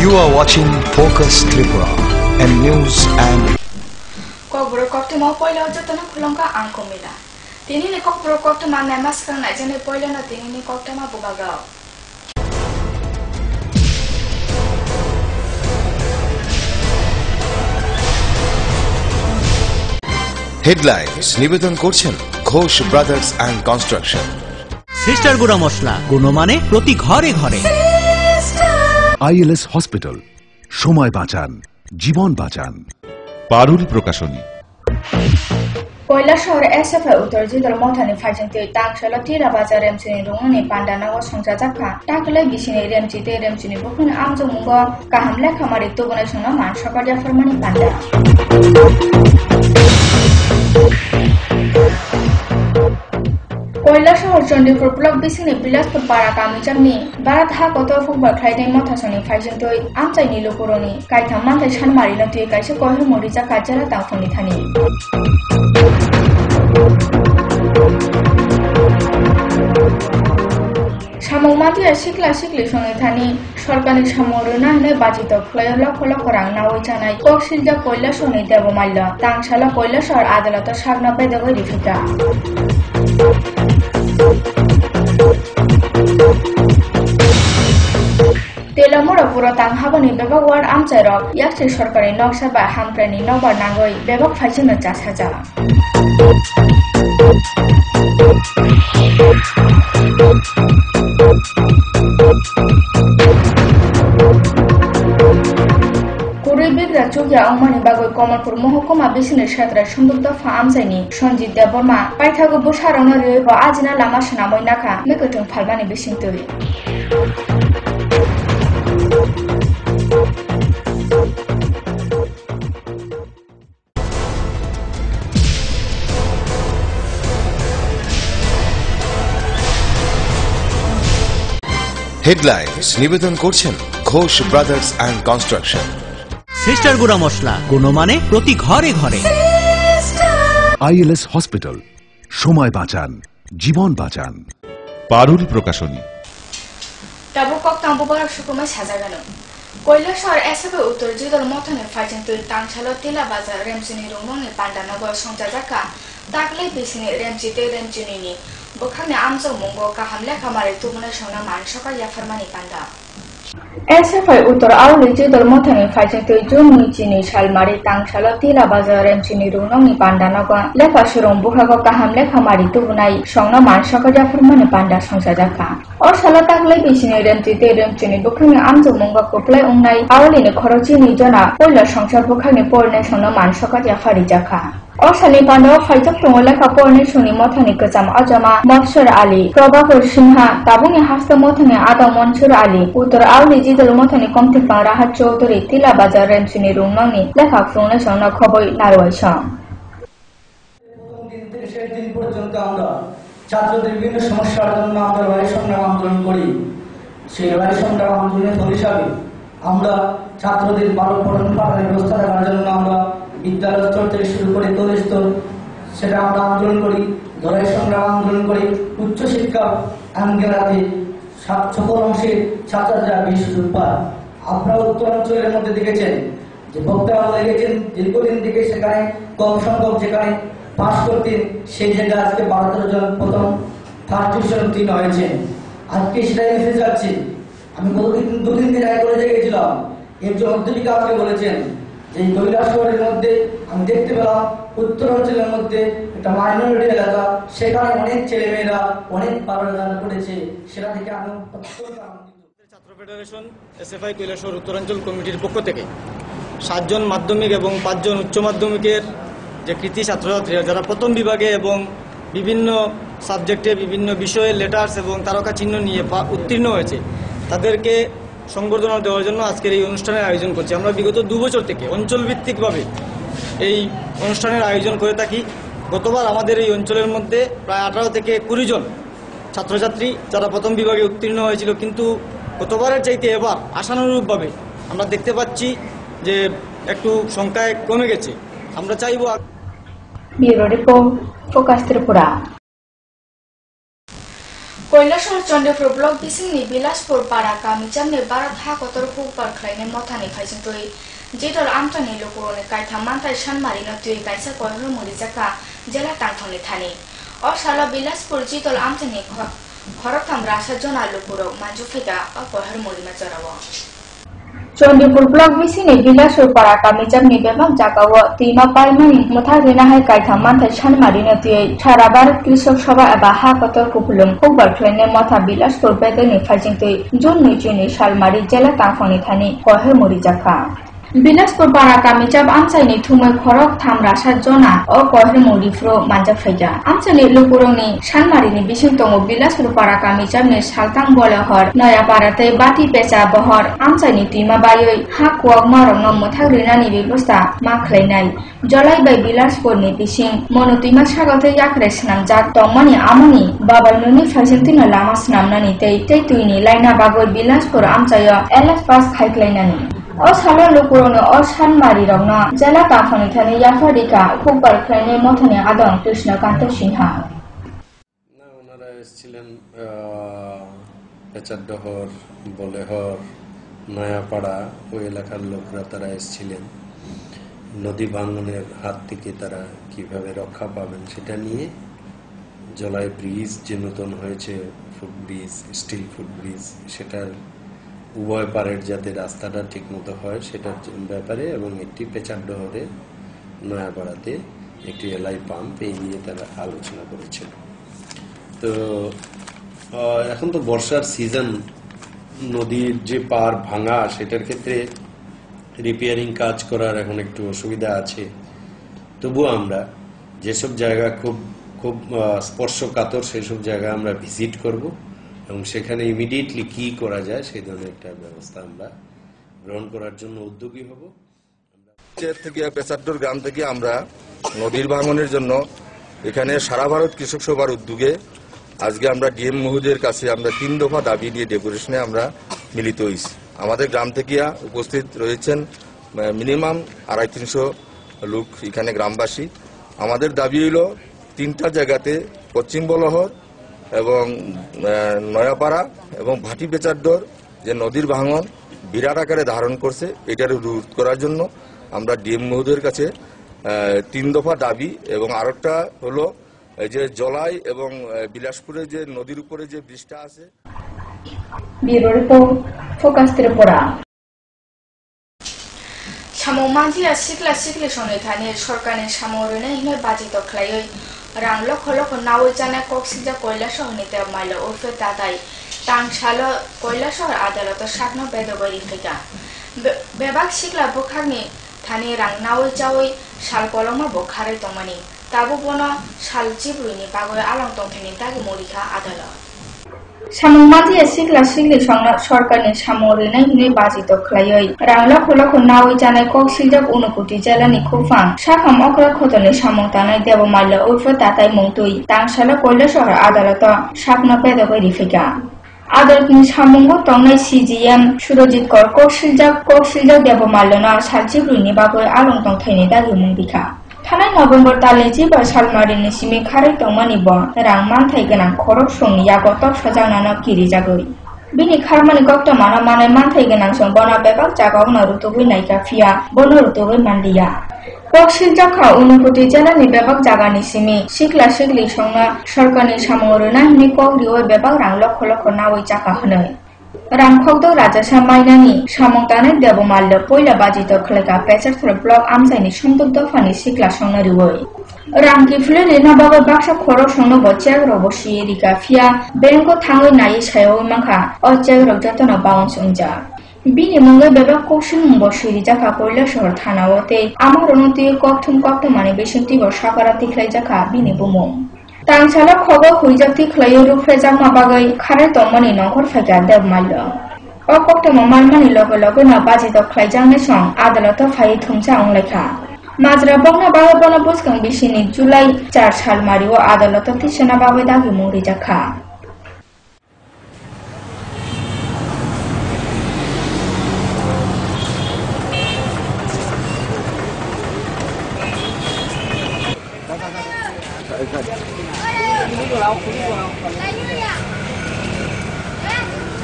You are watching Focus Tripura and news and Kokbro koktu mau poila jotana khulongka angko mila. Tini ni kokbro koktu ma namas kang na jene poila na tini ni koktu ma bugagao. Headlines নিবেদন করছেন Ghosh brothers and construction. Sister গুড়া মশলা গুণমানে প্রতি ঘরে ঘরে। ILS hospital, সময় বাঁচান, জীবন বাঁচান। পারুল প্রকাশনী। কৈলাসহর SFI উত্তর জিলার মথানি ফাইজেন্তে তাংশালা টিরা বাজার রেমচিনি রুংনি পান্ডানাগো সংসাজাখা টাকলাই বিসিনি রেমচিতে রেমচিনি বুকুনি আমজমুঙ্গ কাহামলে খামারি তুবনে সংনা মান সকারিয়া ফরমানি পান্ডা। কৈলাসহর চণ্ডীপুর ব্লক বিসিনি বিলাসপুর পাড়া কামিচারনি বারাত হা কত ফুকবার খাইনাই মথাসনি ফাইজেন্তই আমচাইনি লুকুরনি কাইথাম মানথাই সানমারিनो তুই কাইসে কহে মরিজা কাজারা তাংফনি থানি। সামুক মাতিয়া সিকলা সিকলি সঙ্গে থানি সরকারি সামুর নাহনে বাজিত ফ্লয় লক্ষ লক্ষ রাং নাওই জানাই কক্সিলজা কৈলাসহরনি দেবমাল্য তাংশালা কৈলাসহর আদালত সাগনা বেদগৈ রিফিতা। তেলামুরা পুরো তাংহাবনি বেবাক ওয়ার্ড আমচাইরক ইয়াকছে সরকারি নকশা বা হামপ্রানি নবার নাগই বেবাক ফাইজেনো চাষাজা। কুড়ি বিঘা চুকিয়া অংমানি বাগৈ কমলপুর মহকুমা বিসিনের সাতরা সুন্দর দফা আমজাইনি সঞ্জিত দেববর্মা পাইথাগো বুসারনো রেব আজিনা লামা সোনাময় নাখা মেকটং ফালমানি বিসিংতই। হেডলাইন্স নিবেদন করছেন Ghosh brothers and construction. Sister গুড়া মশলা গুণমানে প্রতি ঘরে ঘরে। ILS হসপিটাল, সময় বাঁচান, জীবন বাঁচান। পারুল প্রকাশনী। তাবু কক্তাং বুবারক সুকুমাই সাজাগান কৈলাসহর SFI উত্তর জিলার মথানি ফাইজেন্তই তাংশালা টিলা বাজার রেমচিনি রুংনি পান্ডানাগর সংসাজাখা টাকলাই বিসিনি রেমচিতে রেমচিনি বুখানি আমজমুঙ্গ কাহামলে খামারি তুবনে সংনা মান সকারিয়া ফরমানি পান্ডা। SFI উত্তর আউলি জিলার মথানি ফাইজেন্তই জুননি চিনি শালমারি তাংশালা টিলা বাজার রেমচিনি রুংনি পান্ডানাগর লেখা সুরং বুখাগো কাহামলে খামারি তুবনাই সংনা মান সকারিয়া ফরমানি পান্ডা সংসাজাখা। অসালা টাকলাই বিসিনি রেমচিতে রেমচিনি বুখানি আমজমুঙ্গ কোপলাই উংনাই আউলিনি খরচিনি জনা পয়লা সংসার বুখানি পরনে সংনা মান সকারিয়া ফারিজাখা। অসালি পান্ডাও ফাইজক টঙ্গ লেখা পরনে শুনি মথানি গজাম আজমা মনসুর আলী প্রভাকর সিনহা তাবুনি হাস্ত মথানি আদা মনসুর আলী উত্তর আউলি জিদল মথানি কমতিপা রাহাত চৌধুরী তিলা বাজার রেমচিনি রুংনি লেখা ফ্রুংনে সংনা খবর নারওয়াইসং। সেই দিন পর্যন্ত আমরা ছাত্রদের বিভিন্ন সমস্যার জন্য আমরা বাড়ি সংগ্রাম আন্দোলন করি। সেই বাড়ি সংগ্রাম আন্দোলনের ফল হিসাবে আমরা ছাত্রদের ভালো পঠন পাঠনের ব্যবস্থা রাখার জন্য আমরা বিদ্যালয় স্তর থেকে শুরু করে কলেজ স্তর সেটা আমরা আন্দোলন করি, লড়াই সংগ্রাম আন্দোলন করি। উচ্চশিক্ষা আন্দোলনে সকল অংশে ছাত্ররা বেশ সুযোগ পায়। আপনারা উত্তরাঞ্চলের মধ্যে দেখেছেন যে বক্তারা লেগেছেন দীর্ঘদিন থেকে সেখানে কম সংখ্যক যেখানে পাশ করতেন সেই জায়গায় আজকে 12 জন প্রথম ফার্স্ট ডিভিশন উত্তীর্ণ হয়েছেন। আজকে সেটাই এসে যাচ্ছে। আমি দুদিন দিন আগে কলেজে গেছিলাম, একজন অধ্যাপিকা আমাকে বলেছেন যে কৈলাসহরের মধ্যে আমি দেখতে পেলাম উত্তরাঞ্চলের মধ্যে একটা মাইনরিটি এলাকা, সেখানে অনেক ছেলেমেয়েরা অনেক পারদর্শী করেছে। সেটা থেকে আমি ছাত্র ফেডারেশন SFI কৈলাসহর উত্তরাঞ্চল কমিটির পক্ষ থেকে 7 জন মাধ্যমিক এবং 5 জন উচ্চ মাধ্যমিকের যে কৃতি ছাত্রছাত্রীরা যারা প্রথম বিভাগে এবং বিভিন্ন সাবজেক্টে বিভিন্ন বিষয়ে লেটার্স এবং তারকা চিহ্ন নিয়ে উত্তীর্ণ হয়েছে তাদেরকে সংবর্ধনা দেওয়ার জন্য আজকের এই অনুষ্ঠানের আয়োজন করছি। আমরা বিগত 2 বছর থেকে অঞ্চলভিত্তিকভাবে এই অনুষ্ঠানের আয়োজন করে থাকি। গতবার আমাদের এই অঞ্চলের মধ্যে প্রায় 18 থেকে 20 জন ছাত্রছাত্রী যারা প্রথম বিভাগে উত্তীর্ণ হয়েছিল, কিন্তু গতবারের চাইতে এবার আশানুরূপভাবে আমরা দেখতে পাচ্ছি যে একটু সংখ্যায় কমে গেছে। আমরা চাইব bureau report focus Tripura. Kailashahar Chandrapur block বিসিংনি বিলাসপুর পাড়া কামিচামনি বারাত হা কতর হুকবার খাইনে মথানি ফাইজin তুই যেদল আমটানি লোকরনে কাইথা মানতাই সানমারিনো তুই কাইসা কয়হর মরিজাকা জেলা টাংথনি থানি অশালা বিলাসপুর যেদল আমটানি খরকাম রাসা জনা লোকর মাজুফেগা অকয়হর মরিমা জরাব চন্দ্রপুর ব্লক বিসিনি বিলাসপুর পাড়া কামিচামনি বেবাক জাগাও তিমা পাইমানি মথা রেনাহাই কাইথা মানতাই সানমারিনো তুই সারা ভারত কৃষক সভা এবা হা কতর কুকুলুম হুকবার খাইনে মথা বিলাসপুর বেদনি ফাইজin তুই জুন 2 সালমারি জেলা টাংথনি থানি কয়হর মরিজাকা বিলাসপুর পাড়া কামিচাব আমসাইনি থুमै খরক থাম রাসা জনা ও কয়হর মরিफ्रो मानजाफैगा আমসাইनि लोकुरंनि सानमारिनि बिसिं दङ বিলাসপুর पाड़ा कामिचाबनि सालतां बलहर नयापाराते बाति पेचा बहर আমसाइनि तिमा बायै हा कुवाक मारंनो मोथाग्रिनानि बेबस्था माख्लायनाय जलायबाय বিলাসপুरनि बिसिं मनोतिमा सागते याख्रे स्नामजाक दंमानि आमनि बाबालनुनि फाइजोंतिनो लामा स्नामनानि तै तुइनि लाइना बागै বিলাসপুर আমसायो एलएस पास खायख्लायनानि असाला लोकुरनो असानमारि रंना जला टांफनि थानि याफारिका হুকবার খাইনে মথানি আদং কৃষ্ণকান্ত সিনহা না ওনারা এসেছিলেন পেচারডহর বলেহর নয়াপাড়া ওই এলাকার লোকরা তারা এসেছিলেন নদী ভাঙনের হাত থেকে তারা কিভাবে রক্ষা পাবেন সেটা নিয়ে জলাই ব্রিজ যে নতুন হয়েছে ফুটব্রিজ স্টিল ফুটব্রিজ সেটার উভয় পারের যাতে রাস্তাটা ঠিকমতো হয় সেটার ব্যাপারে এবং একটি পেচারডহরে নয়াপাড়াতে একটি এলআই পাম্প এই নিয়ে তারা আলোচনা করেছিল। তো এখন তো বর্ষার সিজন, নদীর যে পার ভাঙা সেটার ক্ষেত্রে রিপেয়ারিং কাজ করার এখন একটু অসুবিধা আছে। তবুও আমরা যেসব জায়গা খুব খুব স্পর্শকাতর সেসব জায়গা আমরা ভিজিট করব এবং সেখানে ইমিডিয়েটলি কি করা যায় সেই ধরনের একটা ব্যবস্থা আমরা গ্রহণ করার জন্য উদ্যোগী হব। থেকে পেচারডোর গ্রাম থেকে আমরা নদীর ভাঙনের জন্য এখানে সারা ভারত কৃষক সভার উদ্যোগে আজকে আমরা ডিএম মহোদয়ের কাছে আমরা 3 দফা দাবি নিয়ে ডেপুটেশনে আমরা মিলিত হয়েছি। আমাদের গ্রাম থেকে উপস্থিত রয়েছেন মিনিমাম 250-300 লোক এখানে গ্রামবাসী। আমাদের দাবি হইল 3টা জায়গাতে পশ্চিম বলহর এবং নয়াপাড়া এবং ভাটি পেচারডোর যে নদীর ভাঙন বিরাট আকারে ধারণ করছে এটার রোধ করার জন্য আমরা ডিএম মহোদয়ের কাছে 3 দফা দাবি এবং আরেকটা হলো যে জলাই এবং বিলাসপুরে যে নদীর উপরে যে ব্রিজটা আছে। Bureau report focus Tripura. সামো মাঝিয়া সিকলা সিকলি সনে থানি সরকারের সামো রেনে হিনে বাজিত খাইयै রাং লক্ষ লক্ষ নাওই জানা কক্সিজা কৈলাসহরनि देवमाइल उर्फे दादाई टांगसालो কৈলাসহর আদালত সাকনো বেদবরি ফেগা बेबाक सिक्ला बुखारनि थानि रां नावै जावै साल कलमा बुखारै दंमानि ताबो बनो साल जिब्रुइनि बागै आलं दंथेनि दागि मरिखा आदाলত सामो माजिया सिक्ला सिक्ली संना सरकारनि सामो रेनाय हिने बाजित खाइयै रां लक्ष लक्ष नावै जानाय कक्सिलजाक उनकुटी जिल्लानि खुफां साखाम अक्रा खतनि सामो तानाय देवमाइल उर्फे दादाई मुंतुइ टांगसालो কৈলাসহর आदाলত साकनो बेदबरि फैगा आदालतनि सामुंगो तंनाय सीजीएम सुरजित कर कक्सिलजाक देवमाइलना सालजिब्रुइनि बागै आलं दंथायनि दागि मुंबिखा थानाय नभेम्बर दाननि 2 सालमारिनि सिमि खारै दंमानि ब रां मानथाय गोनां खरक संनि यागत सजांनानो किरिजागै बिनि खारमानि गक्तमाना मानाय मानथाय गोनां सं बना बेबाक जागावना रुतुबै नायका फिया बन रुतुबै मान्दिया कक्सिलजाखा उनकुटी जिल्लानि बेबाक जागानि सिमि सिक्ला सिक्ली संना सरकारनि सामो रेना हिनि कग्रिवै बेबाक रां लक्ष लक्ष नावै जाका होनै रांखौद राजासा माइनानि सामंताने देवमाइल पयला बाजित खलेगा पेचारथर ब्लक आमसाइनि संदुक दफानि सिक्ला संना रिवै रांकिफुले रेना बागै बाक्सा खरक संनो बचेक रबसि रिका फिया बेंको थाङै नायै सायाव माखा अचेक रगजतन बाउन संजा बिनि मुंगै बेबाक कक्सिल मुंबो सिरि जाखा কৈলাসহর थानावते आमारनति कक्थमानि बेसंति बसाकारा तिख्लाय जाखा बिनि बुमुं टांगसालो खबर हुइजाक्ति खलायो रुफ्रेजाक माबागै खारै दंमानि नखर फायगा देवमाइल अ कक्तमा मालमानि लगे लगे न बाजित खलायजांनाय सं आदालत फायै थुमसा अंलायखा माजरा बंना बागै बना बुसगां बिसिनि जुलाइ 4 सालमारिव आदालत तिसना बागै दागि मुंरि जाखा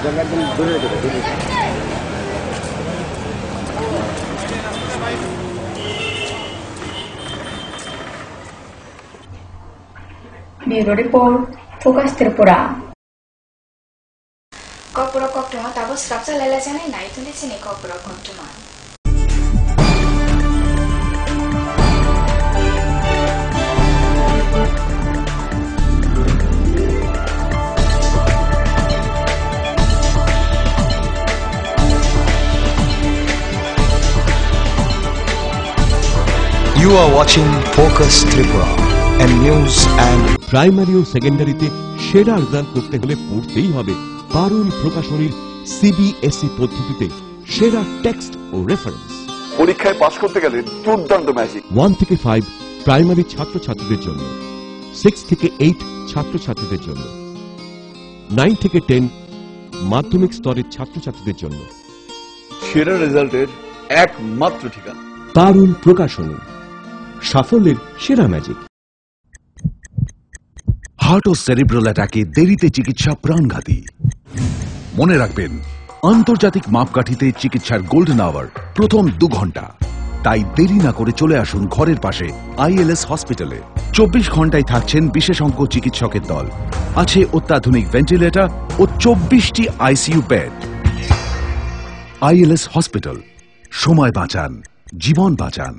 Bureau Report, Focus Tripura. Kopro Koptuma tapos rapsa lalasanay na ito din sini Kopro Koptuma. You are watching Focus Tripura and news and primary ও সেকেন্ডারিতে সেরা রেজাল্ট করতে হলে পড়তেই হবে পারুল প্রকাশনীর সিবিএসই পদ্ধতিতে সেরা টেক্সট ও রেফারেন্স। পরীক্ষায় পাশ করতে গেলে দুর্দান্ত ম্যাজিক। 1 থেকে 5 প্রাইমারি ছাত্রছাত্রীদের জন্য, 6 থেকে 8 ছাত্রছাত্রীদের জন্য, 9 থেকে 10 মাধ্যমিক স্তরের ছাত্রছাত্রীদের জন্য সেরা রেজাল্টের একমাত্র ঠিকানা পারুল প্রকাশনী, সাফল্যের সেরা ম্যাজিক। হার্ট ও সেরিব্রাল অ্যাটাকে দেরিতে চিকিৎসা প্রাণঘাতী। মনে রাখবেন, আন্তর্জাতিক মাপকাঠিতে চিকিৎসার গোল্ডেন আওয়ার প্রথম 2 ঘন্টা। তাই দেরি না করে চলে আসুন ঘরের পাশে আইএলএস হসপিটালে। 24 ঘন্টায় থাকছেন বিশেষজ্ঞ চিকিৎসকের দল, আছে অত্যাধুনিক ভেন্টিলেটর ও 24টি আইসিইউ বেড। আইএলএস হসপিটাল, সময় বাঁচান, জীবন বাঁচান।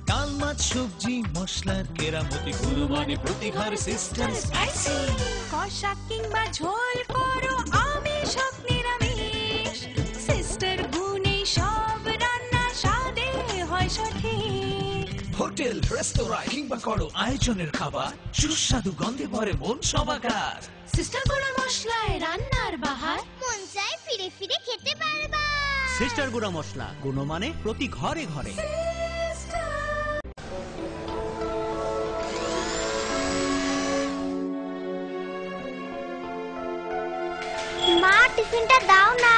ডাল মাছ সবজি মশলার কেরামতি গুণমানে প্রতি ঘর সিস্টার স্পাইসি। কষা কিংবা ঝোল করো আমিষ হোক নিরামিষ, সিস্টার গুণে সব রান্না স্বাদে হয় সঠিক। হোটেল রেস্তোরাঁ কিংবা করো আয়োজনের খাবার, সুস্বাদু গন্ধে ভরে মন সবাকার। সিস্টার গুঁড়া মশলায় রান্নার বাহার, মন চায় ফিরে ফিরে খেতে পারবা। সিস্টার গুঁড়া মশলা, গুণমানে প্রতি ঘরে ঘরে। মা, টিফিনটা দাও না।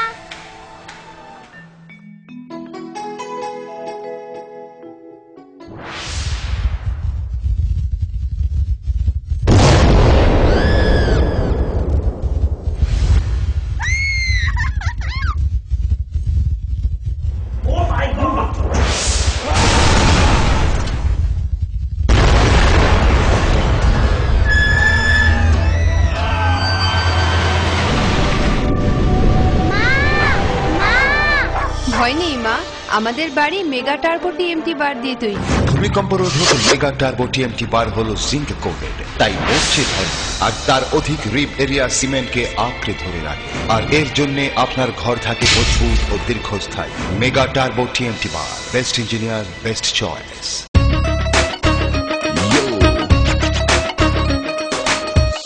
ভয় নেই মা, আমাদের বাড়ি মেগা টার্বো টিএমটি বার দিয়ে তৈরি। ভূমিকম্প রোধক মেগা টার্বো টিএমটি বার হলো জিঙ্ক কোটেড, তাই মরছে ধরে আর তার অধিক রিপ এরিয়া সিমেন্টকে আঁকড়ে ধরে রাখে, আর এর জন্য আপনার ঘর থাকে মজবুত ও দীর্ঘস্থায়ী। মেগা টার্বো টিএমটি বার, বেস্ট ইঞ্জিনিয়ার, বেস্ট চয়েস।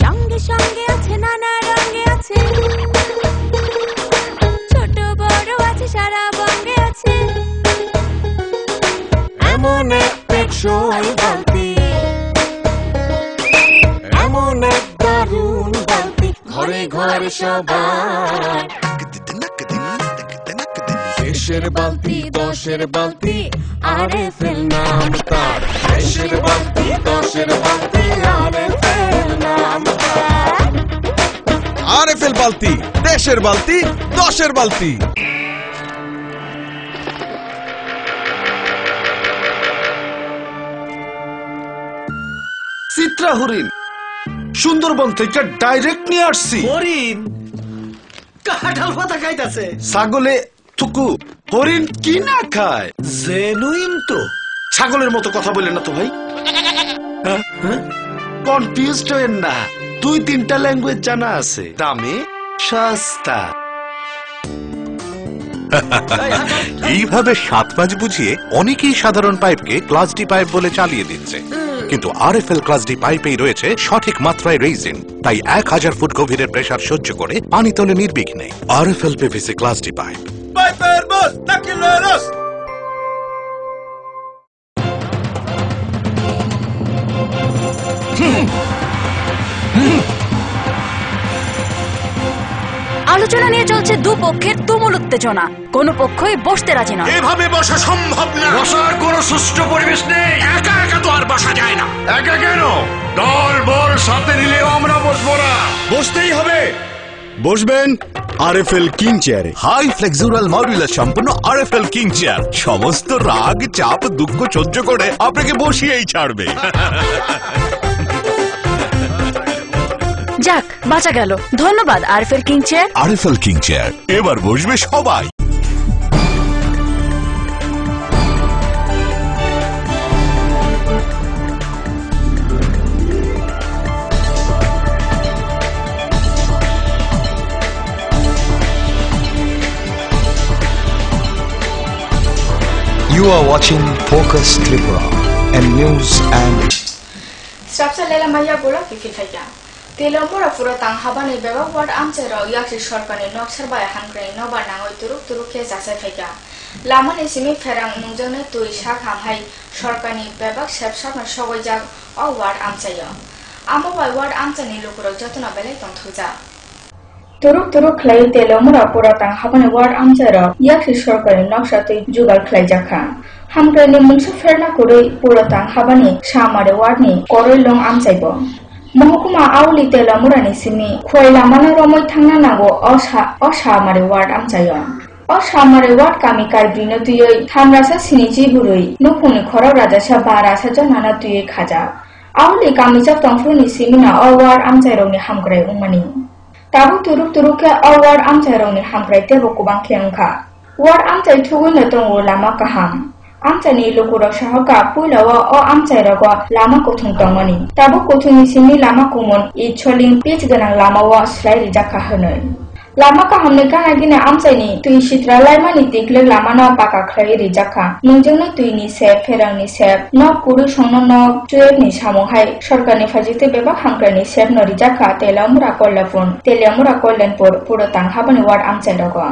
সঙ্গে সঙ্গে আছে নানা রঙে আছে, ছোট বড় আছে সারা বঙ্গে আছে। এমন এক টেকসই বালতি, এমন এক দারুণ বালতি, ঘরে ঘরে সবার। দেশের বালতি, দশের বালতি, আরএফএল নাম তার। দেশের বালতি, দশের বালতি, আরএফএল নাম তার। আরএফএল বালতি, দেশের বালতি, দশের বালতি। চিত্রা হরিণ সুন্দরবন থেকে ডাইরেক্ট নিয়ে আসছি। হরিণ কাঁঠাল পাতা খাইতাছে। ছাগলে থুকু, হরিণ কি না খায়? জেনুইন তো। ছাগলের মতো কথা বলেন না তো ভাই, কনফিউজড হয়েন না। 2-3টা ল্যাঙ্গুয়েজ জানা আছে, দামে সস্তা। এইভাবে 7 পাঁচ বুঝিয়ে অনেকেই সাধারণ পাইপকে ক্লাস ডি পাইপ বলে চালিয়ে দিচ্ছে, কিন্তু আরএফএল ক্লাস ডি পাইপেই রয়েছে সঠিক মাত্রায় রেইজিন, তাই 1000 ফুট গভীরের প্রেসার সহ্য করে পানি তোলে নির্বিঘ্নে। RFL PVC class D pipe. পাইপের বস নাকিলেরস। আলোচনা নিয়ে চলছে দুপক্ষের তুমুল উত্তেজনা, কোনো পক্ষই বসতে রাজি নয়। এভাবে বসা সম্ভব না, বসার কোনো সুষ্ঠু পরিবেশ নেই। একা একা তো আর বসা যায় না। একা কেন, দল বল বসতেই হবে। বসবেন আরএফএল কিং চেয়ারে। হাই ফ্লেক্সুরাল মডুলার সম্পন্ন আরএফএল কিং চেয়ার সমস্ত রাগ চাপ দুঃখ সহ্য করে আপনাকে বসিয়েই ছাড়বে। যাক বাঁচা গেল। ধন্যবাদ RFL king chair. RFL king chair, এবার বসবে সবাই। You are watching Focus Tripura and news and Strapsa lela maya bola kifil faya. Telomora pura tang habani beba ward amchero yakshi sorkani noksar baya hankrai noba nangoi turuk ke jasai faya. Lamani simi ferang mungjone tui shak hamhai sorkani bebak sepsap na sogoi jak o ward amchayo. Amo bai ward amchani lokuro jotona belai tonthuja. Turuk khlai telomora pura tang habani ward amchero yakshi sorkani noksa tui jugal khlai jakha. Hamgrani mungsu ferna kurui pura tang habani shamare ward ni koroi long amchaibo. Mohukuma auli telomora ni simi khoi lamana romoi thangna nago o shamare ward amchayo. O shamare ward kami kai brino tuyoi thamrasa siniji burui nupuni khoro rajasa barasa janana tuyoi khaja. Auli kami jak tongfru ni simina o ward amchairo ni hamgrai umani. Tabu turuk ke o ward amchairo ni hamgrai tebo kubang khiangkha. Ward amchai thugun na tongo lama kaham. Amchani lokuro shahoka puilawa o amchairago lama kothung tongmani. Tabu kothung ni simi lama kumon I choling pitch ganang lama wa slai rijaka hanoi. Lama kahamne kana gina amchaini tui shitra laimani tikle lama na paka khlai rijaka. Mungjongna tui ni sep ferang ni sep no puru songno no chuek ni samohai sorkarni phajite beba hangkar ni sep no rijaka telamura kollapun telamura kollenpur puro tanghabani ward amchairago.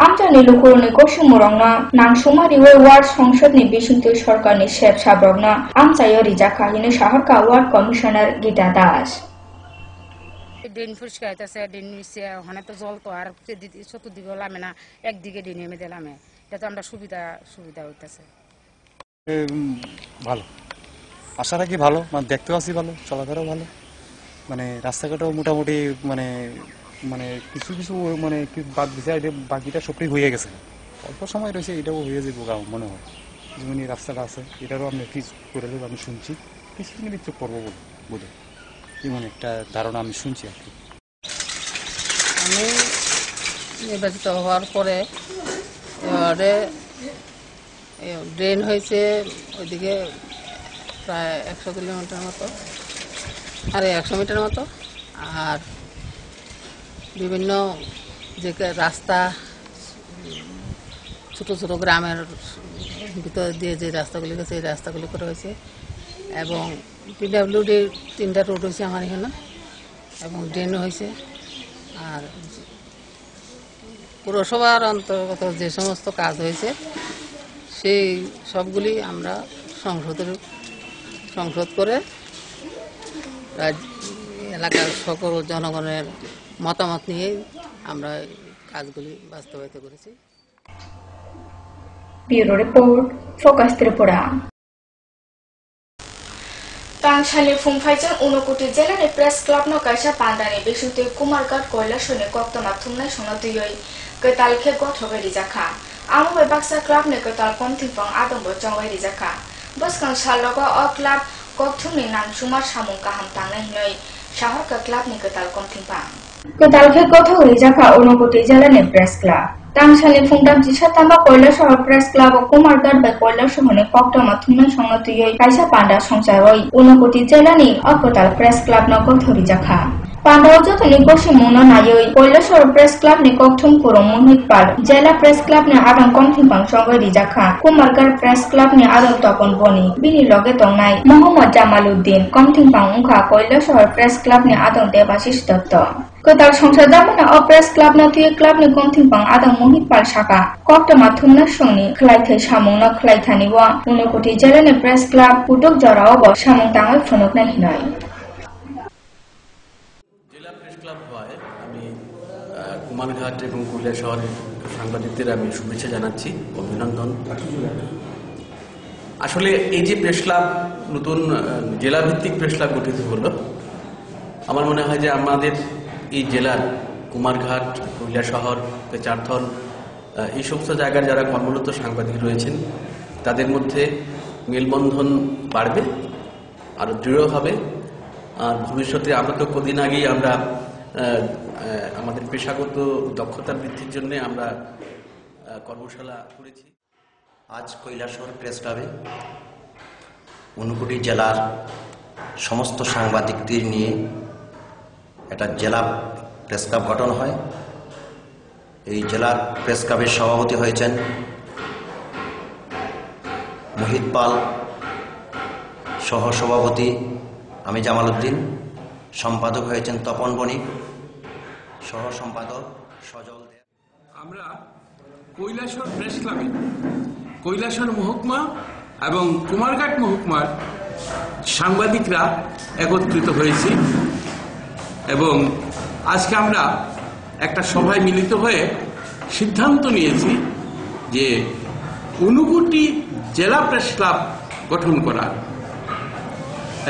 Amchani lukuroni kosumurongna nangsumari we ward সংসদ ni bisingtui সরকার ni sep sabrogna amchayo rijaka hine shaharka ward commissioner Gita Das. Drain পরিষ্কার হইতেছে, drain নিচে ওখানে তো জল তো আর চতুর্দিকে লামে না, একদিকে ড্রেন নেমে দিলামে, এটা তো আমরা সুবিধা হইতেছে। ভালো আশা রাখি, ভালো মানে দেখতেও আসি, ভালো চলাফেরাও ভালো, মানে রাস্তাঘাটও মোটামুটি মানে মানে কিছু মানে বাদ দিছে, বাকিটা সবটাই হয়ে গেছে। অল্প সময় রয়েছে, এটাও হয়ে যাবো গাঁও মনে হয়। যেমন এই রাস্তাটা আছে এটারও আমি কিছু করে দেবো, আমি শুনছি কিছুদিন কিছু করবো বলে এমন একটা ধারণা আমি শুনছি আর কি। আমি নির্বাচিত হওয়ার পরে এবারে ড্রেন হয়েছে ওইদিকে প্রায় 100 কিলোমিটার মতো, আরে 100 মিটার মতো। আর বিভিন্ন যে রাস্তা ছোট ছোট গ্রামের ভিতর দিয়ে যে রাস্তাগুলি গেছে এই রাস্তাগুলি করা হয়েছে। এবং পিডাব্লিউডির 3টা রোড হয়েছে আমার এখানে, এবং ড্রেনও হয়েছে। আর পুরসভার অন্তর্গত যে সমস্ত কাজ হয়েছে সেই সবগুলি আমরা সংসদ করে এলাকার সকল জনগণের মতামত নিয়ে আমরা কাজগুলি বাস্তবায়িত করেছি। Bureau report, focus Tripura. Tangshali Fumphaijan Unokoti Jelani Press Club no Kaisha Pandani Bishute Kumargat Koila Shone Koktama Thumna Shonatuyoi Ketalke Gothobe Rijaka. Amo Baksa Club ne Ketal Kontifang Adambo Jongwe Rijaka. Boskan Shalogo O Club Kokthumni Nang Sumar Samung Kaham Tangnai Noi Shaharka Club ne Ketal Kontifang. Ketalke Gothobe Rijaka Unokoti Jelani Press Club. Tangshali Fumdam Jishatama Koila Shahar Press Club o Kumargat by Koila Shone Koktama Thumna Shonatuyoi Kaisha Panda Songcharoi Unokoti Jelani o Ketal Press Club no Gothobe Rijaka. Pandao jotoni kosi mona nayoi Koilashor Press Club ni kokthum kurung mohit pal Jela Press Club ni adang konthipang songoi rijaka Kumargat Press Club ni adang topon boni bini loge tongnai Mohammad Jamaluddin konthipang ungkha Koilashor Press Club ni adang Debashish Dotto Ketal Songsadamana o Press Club na tuye club ni konthipang adang mohit pal shaka koktama thumna songni khlaithai samungna khlaithani wa Unokoti Jela ni Press Club putok jorao bo samung tangai phonokna hinoi Kumarghat এবং কুমিল্লা শহরের সাংবাদিকদের আমি শুভেচ্ছা জানাচ্ছি, অভিনন্দন। আসলে এই যে প্রেস ক্লাব নতুন জেলা ভিত্তিক প্রেস ক্লাব গঠিত হলো, আমার মনে হয় যে আমাদের এই জেলার কুমারঘাট, কৈলাসহর, পেচারথল এই সমস্ত জায়গার যারা কর্মরত সাংবাদিক রয়েছেন তাদের মধ্যে মেলবন্ধন বাড়বে, আরও দৃঢ় হবে। আর ভবিষ্যতে আমরা তো কদিন আগেই আমরা আমাদের পেশাগত দক্ষতা বৃদ্ধির জন্য আমরা কর্মশালা করেছি। আজ কৈলাসহর প্রেস ক্লাবে ঊনকোটি জেলার সমস্ত সাংবাদিকদের নিয়ে একটা জেলা প্রেস ক্লাব গঠন হয়। এই জেলার প্রেস ক্লাবের সভাপতি হয়েছেন মোহিত পাল, সহসভাপতি আমি জামাল উদ্দিন, সম্পাদক হয়েছেন তপন বণিক, সহ সম্পাদক সজল দে। আমরা কৈলাসহর প্রেস ক্লাবে কৈলাসহর মহকুমা এবং কুমারঘাট মহকুমার সাংবাদিকরা একত্রিত হয়েছি এবং আজকে আমরা একটা সভায় মিলিত হয়ে সিদ্ধান্ত নিয়েছি যে ঊনকোটি জেলা প্রেস ক্লাব গঠন করার,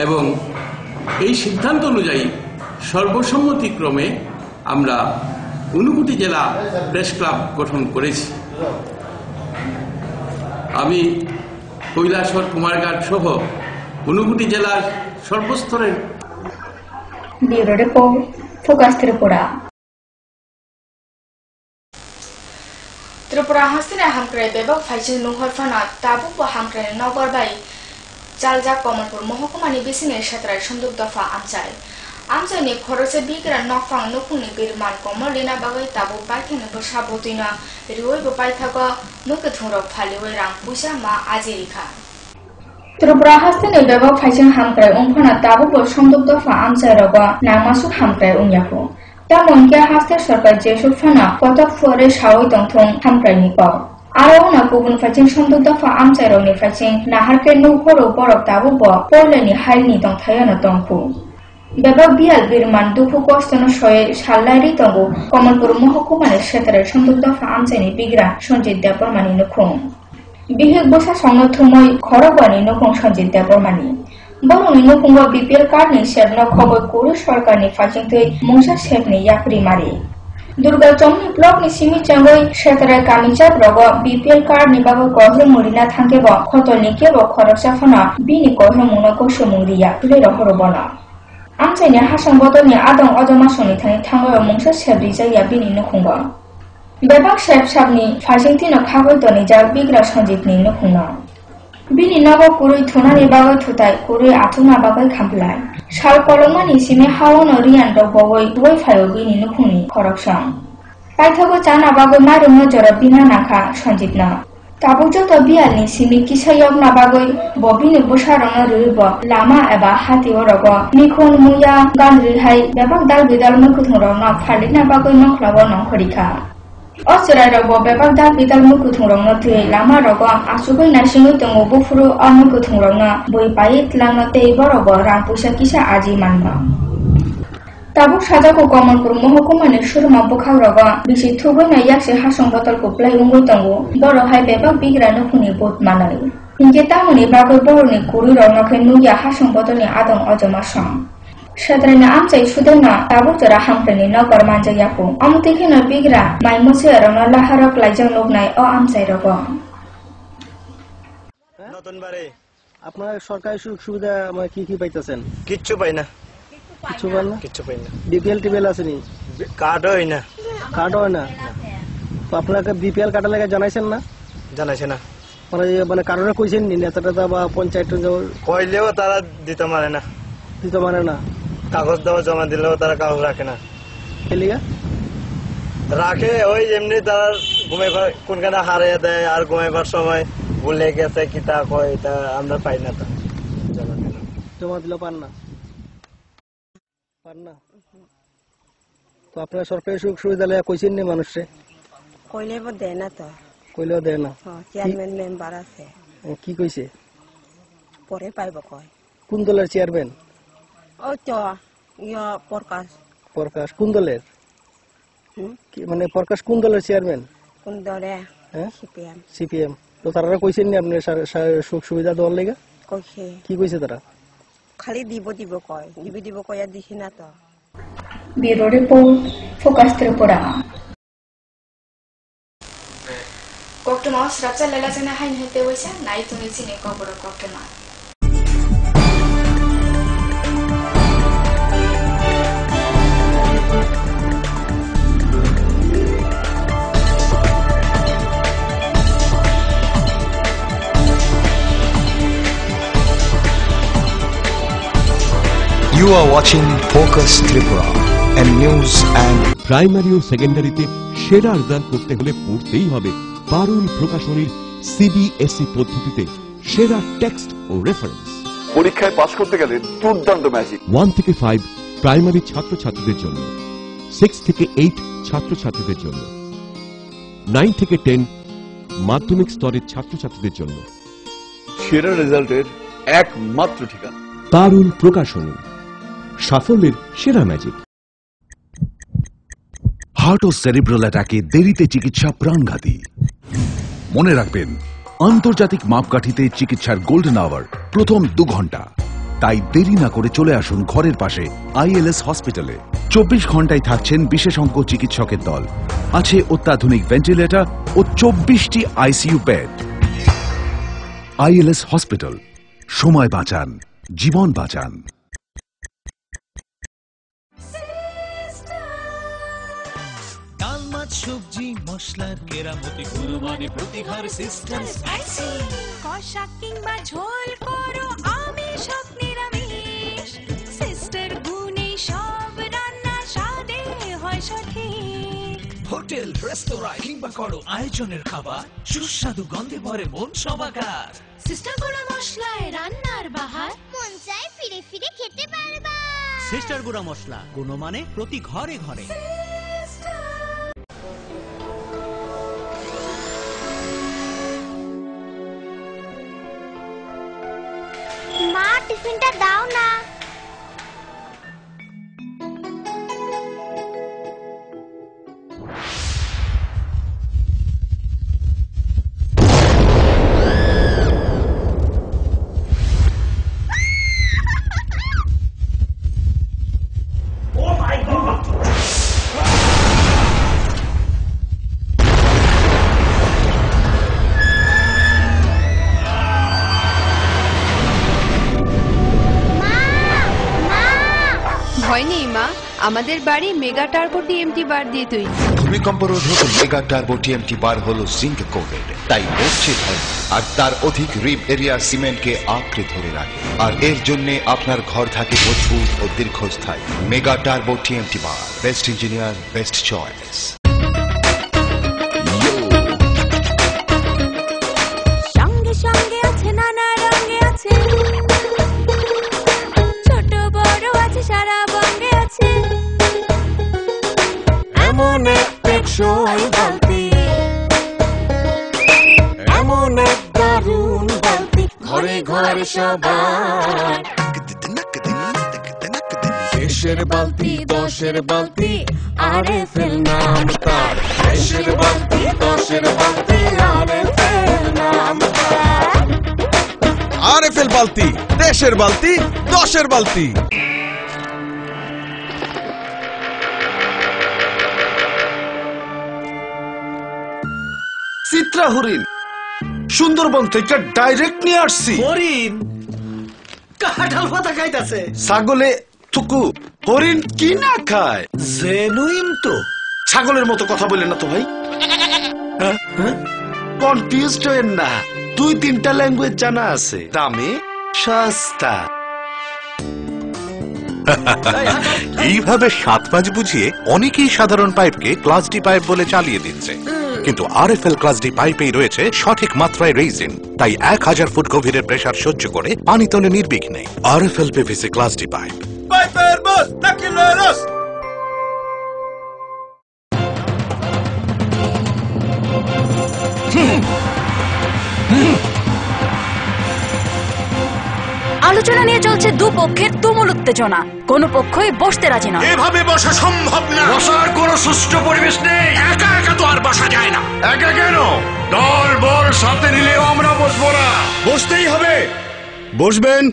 এবং এই সিদ্ধান্ত অনুযায়ী সর্বসম্মতিক্রমে আমরা ঊনকোটি জেলা প্রেস ক্লাব গঠন করেছি। আমি কৈলাসহর, কুমারঘাট সহ ঊনকোটি জেলার সর্বস্তরের bureau report, focus Tripura. Tripura হাসিনা হামক্রাই বেবাক ফাইসে নুহরফানা তাবুক হামক্রাই নগরবাই চালজা কমলপুর মহকুমানি বিসিনে সেতরাই সন্দুক দফা আমচাই আমচাইনি খরচে বিগ্রা নকফাং নুকুনি বিরমান কমল লিনা বাগাই তাবু পাইখানি বসাবতিনা রিওই পাইথাগা মুকে থুরক ফালিওই রাং পুজা মা আজিরিখা। ত্রিপুরা হাসিনা বেবাক ফাইসে হামক্রাই উমফানা তাবুক সন্দুক দফা আমচাই রগা নামাসু হামক্রাই উময়াকু তামনকে হাসতে সরকার যে সুফানা কতক ফরে সাওই দংথং হামক্রাই নিপাও আরো না গুবুন ফাইসিং সন্দুক দফা আমচাই রগনি ফাইসিং নাহারকে নুহরো বরক তাবুক পরলেনি হাইনি দংথায়ানো দংফু বেবাক বিয়াল বিরমান দুঃখ কষ্টন সয়ে সাল্লাইরি তঙ্গু কমলপুর মহকুমানে সেতারের সন্দুক দফা আমচাইনি বিগ্রা সঞ্জিত দেববর্মানি নুখুং বিহেক বসা সংগঠময় খরবানি নুখুং সঞ্জিত দেববর্মানি বরংনি নুখুঙ্গ বিপিএল কার্ডনি সেবন খবর করে সরকারনি ফাইসিংতৈ মুংসা সেবনি ইয়াকরি মারি দুর্গা চমনি ব্লকনি সিমি চাঙ্গই সেতারের কামিচাপ রগ বিপিএল কার্ডনি বাগো গহর মুরিনা থাঙ্কেব খতলনি কেব খরচাফনা বিনি গহর মুনা কোশো মুরিয়া তুলে রহরবনা আমচাইনি হাসাং বদলনি আদং অজমাসনি থানি থাঙ্গয় মুংসা সেবরি জাইয়া বিনি নুখুঙ্গ বেবাক সেব সাবনি ফাইসিংতিनो খাগৈ তনি যা বিগ্রা সঞ্জিতনি নুখুঙ্গ বিনি নগ কুরুই থুনানি বাগৈ থুতাই কুরুই আথুনা বাগৈ খামপ্লাই সাল কলমানি সিমে হাওন রিয়ান বগৈ ওই ফাইও বিনি নুখুনি খরকসং পাইথাগো চানা বাগৈ মারুম নজর বিনা নাখা সঞ্জিতনা তাবু যত বিয়ালনি সিমি কিসাইয়ক না বাগৈ ববিনি বসারং রুইব লামা এবা হাতি অরগ নিখুন মুয়া গান রিহাই বেবাক দাল বিদাল মুকুথুরং ন ফালিনা বাগৈ নখলাব নখরিখা অচরাই রগ বেবাক দাল বিদাল মুকুথুরং নথুই লামা রগ আসুগৈ নাইসিংই তঙ্গু বুফুরু অমুকুথুরং বই পাই তলাং তেই বরগ রাং পুষা কিসা আজি মানবা তাবুক সাজাকো কমলপুর মহকুমানি সুরমা বুখাং রগ বিসি থুবৈ না ইয়াকসে হাসং বতল কুপ্লাই উঙ্গুই তঙ্গু বড় হাই বেবাক বিগ্রা নুখুনি বুত মানাই হিংকে তামুনি বাগৈ বড়নি কুরুই রং নখে নুইয়া হাসং বতলনি আদং অজমাসং সেতারানি আমচাই সুদেনা তাবুক জরা হামক্রানি নগর মানজাইয়াকু আমতিখেন বিগ্রা মাইমসে রং লাহারক লাইজাং লুগনাই অ আমচাই রগ। নতুন বারে আপনার সরকারি সুযোগ সুবিধা আমরা কি কি পাইতেছেন? কিচ্ছু পাই না। কিচ্ছু পাই না? কিচ্ছু পাই না। বিপিএল টিপিএল আসেনি? কার্ড হয় না। কার্ড হয় না। তো আপনাকে বিপিএল কার্ডের লাগে জানাইছেন না? জানাইছে না। মানে কারণে কইছেন নি নেতাটা বা পঞ্চায়েত কইলেও তারা দিতে পারে না। দিতে পারে না। কাগজ দেওয়া জমা দিলেও তারা কাগজ রাখে না। খেলিয়া রাখে ওই এমনি তারা ঘুমাইবার কোনখানে হারিয়ে দেয় আর ঘুমাইবার সময় ভুলে গেছে কি তা কয় এটা আমরা পাই না। তা জমা দিলে পান না। পান না। তো আপনার সরকারি সুযোগ সুবিধা লেগে কইছেন নি মানুষে? কইলেও দেয় না তো। কইলেও দেয় না। চেয়ারম্যান মেম্বার আছে। কি কইছে? পরে পাইব কয়। কোন দলের চেয়ারম্যান? ও তো ইয়া প্রকাশ। প্রকাশ কোন দলের? মানে প্রকাশ কোন দলের চেয়ারম্যান? কোন দলে? সিপিএম। সিপিএম। তো তারা কইছেন নি আপনি সুযোগ সুবিধা দেওয়ার লাগে? কইছে। কি কইছে তারা? খালি দিব দিব কয়। দিব দিব কয় আর দিছি না তো। Bureau Report, Focus Tripura. Koktuma srapsa lela jana hain hete wisa nai tumi chine koboro koktuma. You are watching Focus Tripura and news and primary ও সেকেন্ডারিতে সেরা রেজাল্ট করতে হলে পড়তেই হবে পারুল প্রকাশনীর সিবিএসই পদ্ধতিতে সেরা টেক্সট ও রেফারেন্স। পরীক্ষায় পাস করতে গেলে দুর্দান্ত ম্যাজিক। 1 থেকে 5 প্রাইমারি ছাত্রছাত্রীদের জন্য, 6 থেকে 8 ছাত্রছাত্রীদের জন্য, 9 থেকে 10 মাধ্যমিক স্তরের ছাত্রছাত্রীদের জন্য সেরা রেজাল্টের একমাত্র ঠিকানা পারুল প্রকাশনী, সাফল্যের সেরা ম্যাজিক। হার্ট ও সেরিব্রাল অ্যাটাকে দেরিতে চিকিৎসা প্রাণঘাতী। মনে রাখবেন, আন্তর্জাতিক মাপকাঠিতে চিকিৎসার গোল্ডেন আওয়ার প্রথম 2 ঘন্টা। তাই দেরি না করে চলে আসুন ঘরের পাশে আইএলএস হসপিটালে। 24 ঘন্টায় থাকছেন বিশেষজ্ঞ চিকিৎসকের দল, আছে অত্যাধুনিক ভেন্টিলেটর ও 24টি আইসিইউ বেড। আইএলএস হসপিটাল, সময় বাঁচান, জীবন বাঁচান। ডাল মাছ সবজি মশলার কেরামতি গুণমানে প্রতিঘর সিস্টার স্পাইসি। কষা কিংবা ঝোল করো আমিষ হোক নিরামিষ, সিস্টার গুণে সব রান্না স্বাদে হয় সঠিক। হোটেল রেস্তোরাঁ কিংবা করো আয়োজনের খাবার, সুস্বাদু গন্ধে ভরে মন সবাকার। সিস্টার গুঁড়া মশলায় রান্নার বাহার, মন চায় ফিরে ফিরে খেতে পারবা। সিস্টার গুঁড়া মশলা, গুণমানে প্রতি ঘরে ঘরে। মা, টিফিনটা দাও না। ভয় নেই মা, আমাদের বাড়ি মেগা টার্বো টিএমটি বার দিয়ে তৈরি। ভূমিকম্প রোধক মেগা টার্বো টিএমটি বার হলো জিঙ্ক কোটেড, তাই মরছে ভয় আর তার অধিক রিব এরিয়া সিমেন্টকে আঁকড়ে ধরে রাখে। আর এর জন্য আপনার ঘর থাকে মজবুত ও দীর্ঘস্থায়ী। মেগা টার্বো টিএমটি বার, বেস্ট ইঞ্জিনিয়ার, বেস্ট চয়েস। সঙ্গে সঙ্গে আছে নানা রঙে আছে, ছোট বড় আছে সারা বঙ্গে আছে। এমন এক টেকসই বালতি, এমন এক দারুণ বালতি, ঘরে ঘরে সবার। দেশের বালতি, দশের বালতি, আরএফএল নাম তার। দেশের বালতি, দশের বালতি, আরএফএল নাম তার। আরএফএল বালতি, দেশের বালতি, দশের বালতি। চিত্রা হরিণ সুন্দরবন থেকে ডাইরেক্ট নিয়ে আসছি। হরিণ কাঁঠাল পাতা খাইতাছে। ছাগলে থুকু, হরিণ কি না খায়? জেনুইন তো। ছাগলের মতো কথা বলে না তো ভাই। কনফিউজড হয়েন না, 2-3টা ল্যাঙ্গুয়েজ জানা আছে, দামে সস্তা। এইভাবে 7-5 বুঝিয়ে অনেকেই সাধারণ পাইপকে ক্লাস ডি পাইপ বলে চালিয়ে দিচ্ছে, কিন্তু আরএফএল ক্লাস ডি পাইপেই রয়েছে সঠিক মাত্রায় রেইজিন। তাই 1000 ফুট গভীরের প্রেসার সহ্য করে পানি তোলে নির্বিঘ্নে। RFL PVC class D pipe. পাইপের বস নাকিলেরস। আলোচনা নিয়ে চলছে দুপক্ষের তুমুল উত্তেজনা, কোনো পক্ষই বসতে রাজি নয়। এভাবে বসা সম্ভব না, বসার কোনো সুষ্ঠু পরিবেশ নেই। একা একা তো আর বসা যায় না। একা কেন, দল বল সাথে নিলেও আমরা বসবো না, বসতেই হবে। বসবেন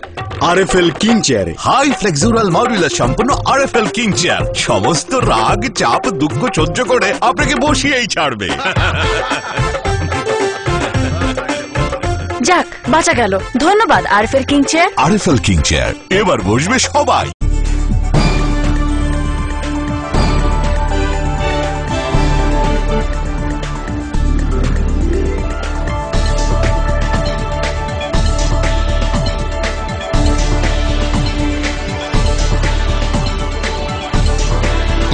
আরএফএল কিং চেয়ারে। হাই ফ্লেক্সুরাল মডুলার সম্পন্ন আরএফএল কিং চেয়ার সমস্ত রাগ চাপ দুঃখ সহ্য করে আপনাকে বসিয়েই ছাড়বে। যাক বাঁচা গেল, ধন্যবাদ RFL king chair. RFL king chair, এবার বসবে সবাই।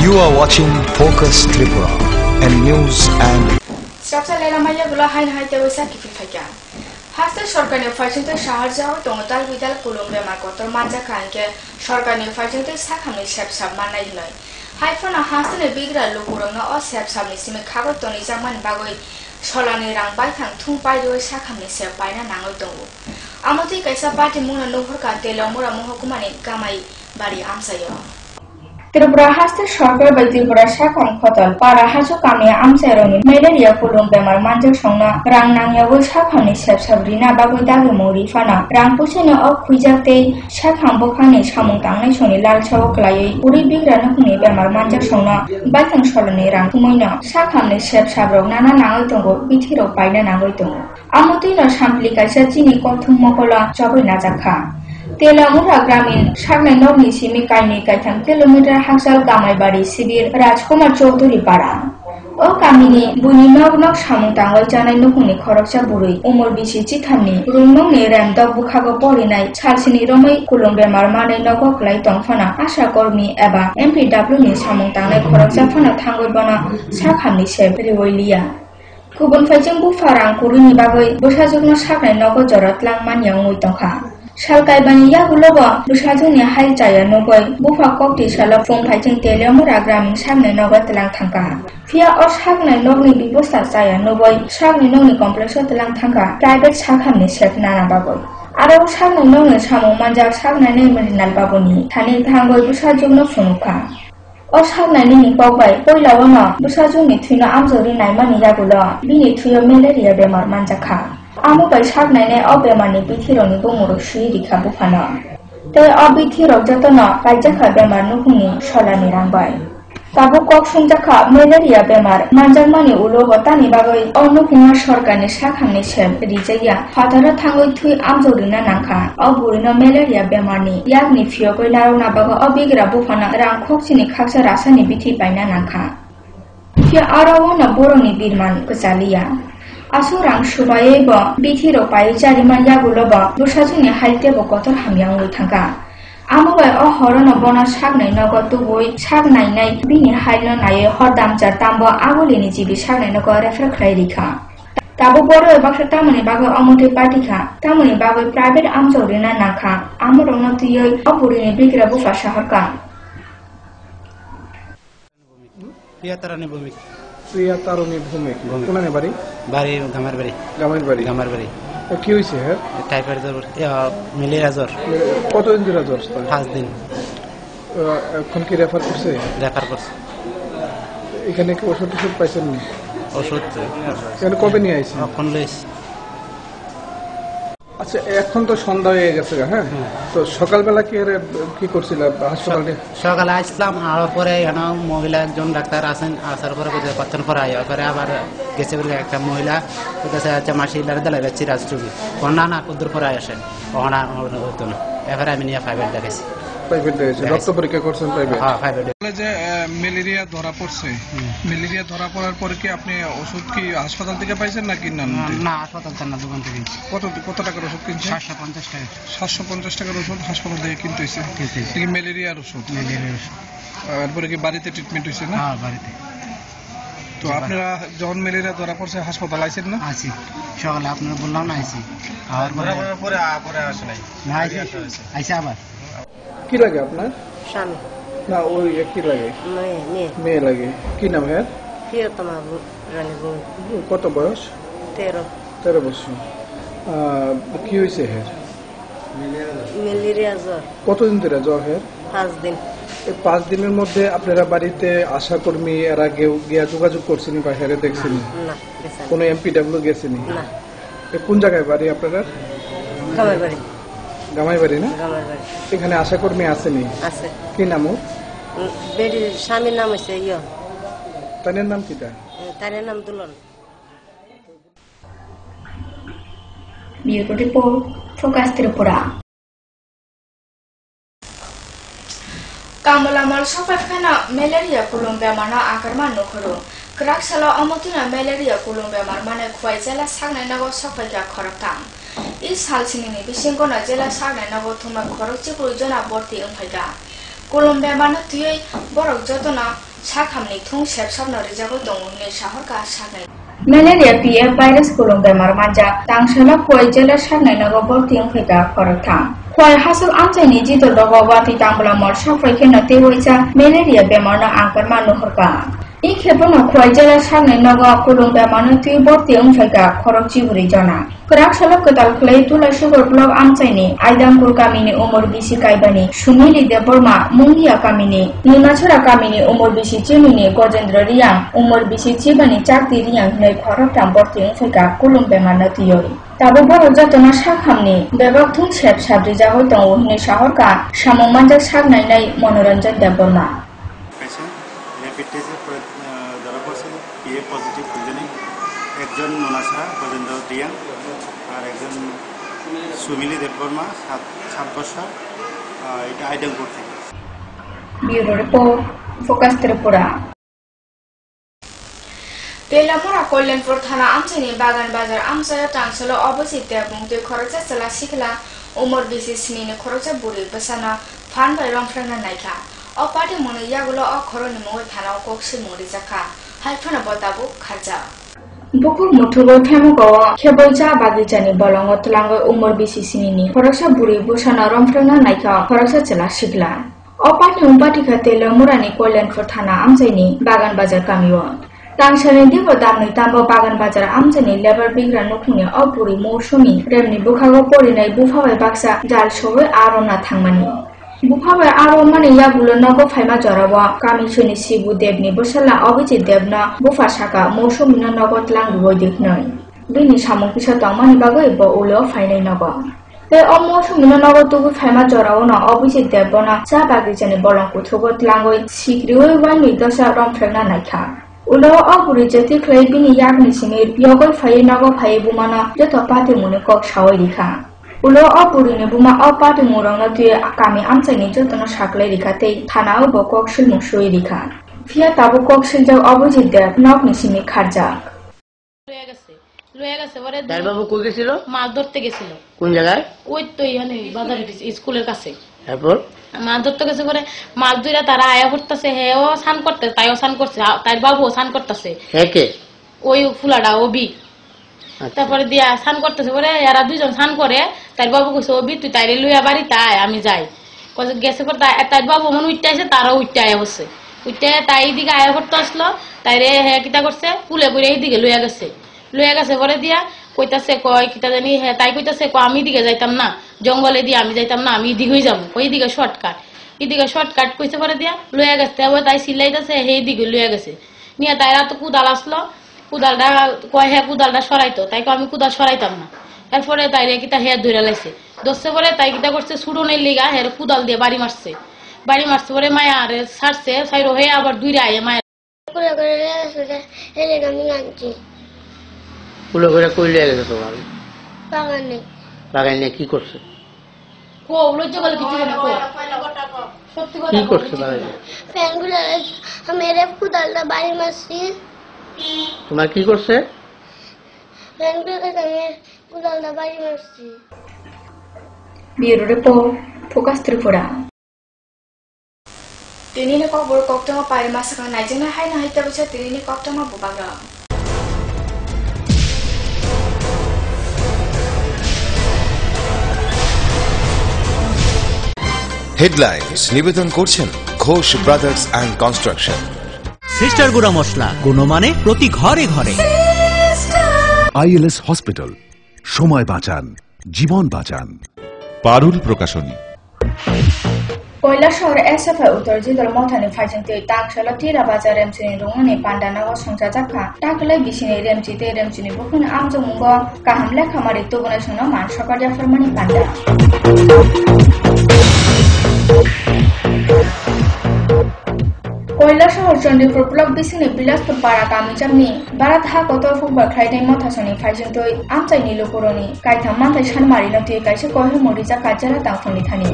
You are watching Focus Tripura and news and Sabsa lela maya gula hain haite wesa kifil fakya. Hasta সরকারি ফাইজতে সাহায্য টংতাল বিদাল কুলুমবে মাকতর মানজা খানকে সরকারি ফাইজতে সাখামনি সেবসাব মানাই নয়। হাইফনা হাসনে বিগ্রা লুকুরংনা অ সেবসাবনি সিমে খাগতনি জামান বাগৈ সলানি রাং বাইথাং থুং পাইদoi সাখামনি সেব পাইনা নাঙৈ দंगो। আমতি কাইসা পার্টি মুনা নহরকা তেলমুরা মহকুমানি গামাই বাড়ি আমসাयो। Tripura haste সরকার bai Tripura সাখাম খতল পারা হাজো কামিয়া আমসাইরনি ম্যালেরিয়া কুলুম বেমার মানজা সংনা রাং নাংয়াবো সাখামনি সেবসাবরিনা বাগৈ দাগে মরি ফানা রাং পুছেনে অ খুইজাতে সাখাম বখানি সামুং তাंनाय सनि लाल साव क्लायै उरि बिग्रा नखुनि बेमार मानजा संना बाइथां सलनि रां खुमैना साखामनि सेबसाब्रक नाना नाङै दंगो बिथिरौ पाइना नाङै दंगो आमतिनो सामप्लि काइसा चिनि कथुं मकला जबै नाजाखा तेलामुरा ग्रामीण सागनाय नगनि सिमि काइनि काइथाम किलोमिटार हांसाल गामाइबारि शिबिर राजकुमार चौधुरी पाड़ा ओ गामिनि बुनि नग नग सामुं तांगै जानाय नखुनि खरकसा बुरै उमर बिसि चिथामनि रुंनंनि रेमदक बुखागो परिनाय सालसिनि रमै कुलुम बेमार मानै नगक्लाय दंफाना आशा कर्मी एबा MPW नि सामुं तांनाय खरकसा फाना थांगैबाना साखामनि सेब रिवैलिया गुबुन फाइजों बुफारां कुरिनि बागै बोसाजुगनो सागनाय नग जरतलां मानियाव मुइतंखा सालकाइबानि यागुलोबो बुसाजुनि हाल जाया नगै बुफा कक्ति साला फुं फाइजों तेलियामुरा ग्रामीण सागनाय नग तलां थांका फिया अ सागनाय नगनि बिबस्था जाया नगै सागनाय नगनि कमप्लेक्स तलां थांका प्राइवेट साखामनि सेब नाना बागै आरो सागनाय नगनि सामुं मानजा सागनाय नेमरिनाल बाबुनि थानि थांगै बुसाजुगनो फुनुखा अ सागनायनि निपावबाय पयलावनो बुसाजुनि थुइनो आमजोरि नायमानि यागुलो बिनि थुइयो मेलेरिया बेमार मानजाखा आमुबाय सागनायनाय अ बेमारनि बिथिरनि बुमुरु सुइ रिखा बुफानो ते अ बिथिरक जतनो रायजाखा बेमार नुहुनि सलानि रांबाय ताबु कक सुंजाखा मेलेरिया बेमार मानजामानि उलोबो तानि बागै अ नुहुना सरकारनि साखामनि सेब रिजाया फाथारा थांगै थुइ आमजोरिना नांखा अ बुरिनो मेलेरिया बेमारनि यागनि फियगै नारौना बागै अ बिग्रा बुफानो रां खक्सिनि खाकसा रासानि बिथि पाइना नांखा फिया आरावनो बर'नि बिरमान गजालिया आसुरां सुबायैबो बिथिरो पाइ जारिमान यागुलोबो बुसाजुनि हालतेबो गतर हामियावै थांगा आमुबाय अ हरनो बना सागनाय नग तुबुय सागनायनाय बिनि हालनो नायै हरदाम जातामबो आगुलिनि जिबि सागनाय नग रेफर खलाय रिखा ताबो बरो बाक्सा तामुनि बागै अमते पाटिखा तामुनि बागै प्राइवेट आमजोरिना नाखा आमुरनो तुयै अबुरिनि बिग्रा बुफा शहरका प्रियतारानी भूमिक प्रियतारानी भूमिक কোনানে বাড়ি বাড়ি গামারবাড়ি গামারবাড়ি কি হইছে হ্যাঁ টাইফয়েড জ্বর ম্যালেরিয়া জ্বর কতদিন ধরে জ্বর 5 দিন এখন কি রেফার করছে এখানে কি ওষুধ পাইছেন না ওষুধ এখানে কবে নিয়ে আইছেন এখন লইছি আচ্ছা এখন তো সন্ধ্যা হয়ে গেছে হ্যাঁ তো সকালবেলা কি করছিল হাসপাতালে সকালে আসলাম আর পরে এখানে মহিলা একজন ডাক্তার আছেন আসার পরে কতক্ষণ পরে করে আবার গেছে একটা মহিলা আচ্ছা মাসি দাঁড়ায় যাচ্ছি রাজটুবি না কদ্দুর পরে আসেন ওনা হতো না এবারে আমি নিয়ে প্রাইভেট দেখাইছি রক্ত পরীক্ষা করছেন প্রাইভেট হ্যাঁ প্রাইভেট যে ম্যালেরিয়া ধরা পড়ছে ম্যালেরিয়া ধরা পড়ার পরে কি আপনি ওষুধ কি হাসপাতাল থেকে পাইছেন নাকি না হাসপাতাল থেকে না দোকান থেকে কত টাকার ওষুধ কিনছেন 750 টাকা 750 টাকার ওষুধ হাসপাতাল থেকে কিনতে হইছে কি ম্যালেরিয়ার ওষুধ এরপরে কি বাড়িতে ট্রিটমেন্ট হইছে না হ্যাঁ বাড়িতে তো আপনারা যখন ম্যালেরিয়া ধরা পড়ছে হাসপাতাল আইছেন না আছি সকালে আপনারা বললাম না আইছি আর পরে আসে নাই না আইছে আবার কি লাগে আপনার স্বামী না ওই কি লাগে মেয়ে লাগে কি নাম হ্যাঁ প্রিয়তমা রানী কত বয়স 13 বছর কি হয়েছে হ্যাঁ ম্যালেরিয়া জ্বর কতদিন ধরে জ্বর হ্যাঁ 5 দিন এই 5 দিনের মধ্যে আপনারা বাড়িতে আশাকর্মী এরা গিয়া যোগাযোগ করছেন বা হেরে দেখছেন না কোনো MPW গেছেন না কোন জায়গায় বাড়ি আপনারা গামারবাড়ি গামাই বাড়ি না? গামাই বাড়ি। এখানে আশাকর্মী আসেনি? আছে। কি নাম ওর? বেডির স্বামীর নাম হচ্ছে তার নাম কিটা? তার নাম দুলন। Bureau Report, Focus Tripura. Kamalamal Sofafana, Malaria Columbia Mana Akarman Nokoro. Kraksala Amotina Malaria Columbia Marmana Quaizella Sagna Nago Sofaka Korakam. Is Halsini, Bishingona Jella Sagna Nago Tuma Korochipu Jona Borti Umpaga. Columbia Mana Tue, Borok Jotona, Shakamni, Tung Shep Sabna Rijago Dong, Shahaka Sagna. Malaria PF virus Columbia Marmanja, Tangshala Quaizella Sagna Nago Borti Umpaga Korakam. While Hassel Antony Jito Dogawati Tambula Mor Shafrakena Tewaja, Malaria Bemana Ankarman Nohorka. In Kebona Quaizella Sagna Nago Columbia Mana Tue Borti Umpaga Korochiburi Jona. Krakshalo Katal Clay Tula Sugar Blog Antony, Aidan Kulkamini Umur Bisi Kaibani, Shumili de Burma, Mungia Kamini, Ninachura Kamini Umur Bisi Chimini, Gojendra Riang, Umur Bisi Chibani Chakti Riang, Nay Korotam Borti Umpaga Columbia Mana Tiori. Tabo boro jotona sakhamni bebak thung sep sabri jago tongo hine shahorka samomanja sagnai nai monoranjan deborma rapid টেস্টে ধরা পড়ছে PA positive দুজনেই, একজন মোনাসা গজেন্দ্র রিয়াং আর একজন সুমিলি দেববর্মা 7 বছর, এটা আইডেমপুর থেকে। Bureau Report, Focus Tripura. Telamura Kollenpur Thana Amchini Bagan Bazar Amsaya Tangsalo opposite Bungte Korocha Sala Sikla Umur Bisi Snini Korocha Buri Basana Fan by Romfrana Naika. O party Mono Yagulo or Coronimo Thana Kokshi Murizaka. Hypana Botabu Kaja. Buku Mutugo Tamugo, Keboja Bagijani Bolongo Tlango Umur Bisi Snini, Korocha Buri Busana Romfrana Naika, Korocha Sala Sikla. O party Umpatika Telamurani Kollenpur Thana Amchini Bagan Bazar Kamiwa. Tangshalin Divo Damni Tambo Bagan Bazar Amjani Lever Bigra Nukuni Opuri Moshumi Remni Bukago Porinai Bufawe Baksa Jal Showe Arona Thangmani Bufawe Aromani Yagulo Nago Faima Jorawa Kami Shuni Sibu Debni Busala Obiji Debna Bufashaka Moshumina Nagot Lang Voidiknoi Bini Samung Pisa Tangmani Bago Ibo Ulo Fainai Nago They almost Minanago to Faima Jorawana Obiji Debona Sabagijani Bolonkutugot Langoi Sikriwe Wani Dosa Rom Frena Naika Ulo Opuri Jeti Clay Bini Yagni Simir, Yogo Fayenago Payebumana, Jetopati Munikok Shawarika. Ulo Opuri Nebuma Opati Muranga to Akami Amsani Jotana Shaklerikate, Tanao Bokok Shilmushuirika. Fia Tabukok Shilja Obuji there, not Nissimi Karja. তার বাবু কই গেছিল? মাছ ধরতে গেছিল। কোন জায়গায়? ওই তো এখানে বাজার স্কুলের কাছে। তারপর মাছ ধরতে গেছে করে মাছ ধরে তারা আয়া করতেছে, হেও স্নান করতে, তাইও স্নান করছে, তার বাবুও স্নান করতেছে। কে? ওই ফুলাটা ওবি। তারপরে দিয়া স্নান করতেছে পরে এরা দুইজন স্নান করে, তার বাবু কইছে ওবি তুই তাইরে লইয়া বাড়িতে আয় আমি যাই। কইছে গেছে পরে তার বাবু মন উঠতে আসে, তারাও উঠতে আয়া বসছে। উঠতে তাই এইদিকে আয়া করতে আসলো, তাইরে হ্যাঁ কিতা করছে পুলে পুলে এইদিকে লইয়া গেছে। লইয়া গেছে পরে দিয়া কইতাছে কয় কিতা জানি হ্যাঁ তাই কইতাছে কয় আমি দিকে যাইতাম না, জঙ্গলে দিয়ে আমি যাইতাম না, আমি এদিকে হয়ে যাবো, ওই দিকে শর্টকাট, এদিকে শর্টকাট কইছে পরে দিয়া লইয়া গেছে। তাই সিলাইতেছে সেই দিকে লইয়া গেছে নিয়ে তাইরা তো কুদাল আসলো, কুদালটা কয় হ্যাঁ কুদালটা সরাইতো, তাই আমি কুদাল সরাইতাম না। এরপরে তাইরে কিতা হ্যাঁ ধরে লাইছে, দশে পরে তাই কিতা করছে সুরনের লিগা হ্যাঁ কুদাল দিয়ে বাড়ি মারছে পরে মায়া আরে ছাড়ছে সাইরো হয়ে আবার দূরে আয়ে মায়া পুলো করে কই লিয়ে গেছে তোমার বাগানে? বাগানে কি করছে? কো লজ্জা বলে কিছু না, কো সত্যি কথা কি করছে বাগানে? ফ্যানগুলো আমি রে কুদালটা বাড়ি মারছি। তোমার কি করছে? ফ্যানগুলো আমি কুদালটা বাড়ি মারছি। Bureau Report, Focus Tripura. Tinini kok bor kok tama pai masakang najena hai na haita bacha tinini kok tama bubaga. Headlines নিবেদন করছেন Ghosh brothers and construction. Sister গুঁড়া মশলা গুণমানে প্রতি ঘরে ঘরে। ILS হসপিটাল, সময় বাঁচান, জীবন বাঁচান। পারুল প্রকাশনী। কৈলাসহর এসএফআই উত্তর জিদল মথানি ফাইজেন্টে তাংশাল টিরা বাজার রেমচিনি রুংনি পান্ডানগর সংসার জাখা টাকলাই বিসিনি রেমচিতে রেমচিনি বুকুন আমজমুঙ্গ কাহাম লেখামারি তবুনে শোনো মান সকার জাফরমানি পান্ডা কৈলাসহর চন্ডীপুর ব্লক বিসিনি বিলাসপুর পাড়া কামিচামনি বারাত হা কত ফুটবল খাইনাই মথাসনি ফাইজেন্টই আমচাইনি লুকুরনি কাইথাম মানথাই সানমারি নথি কাইসে কহে মরি জাকা জেলা তাংফনি থানি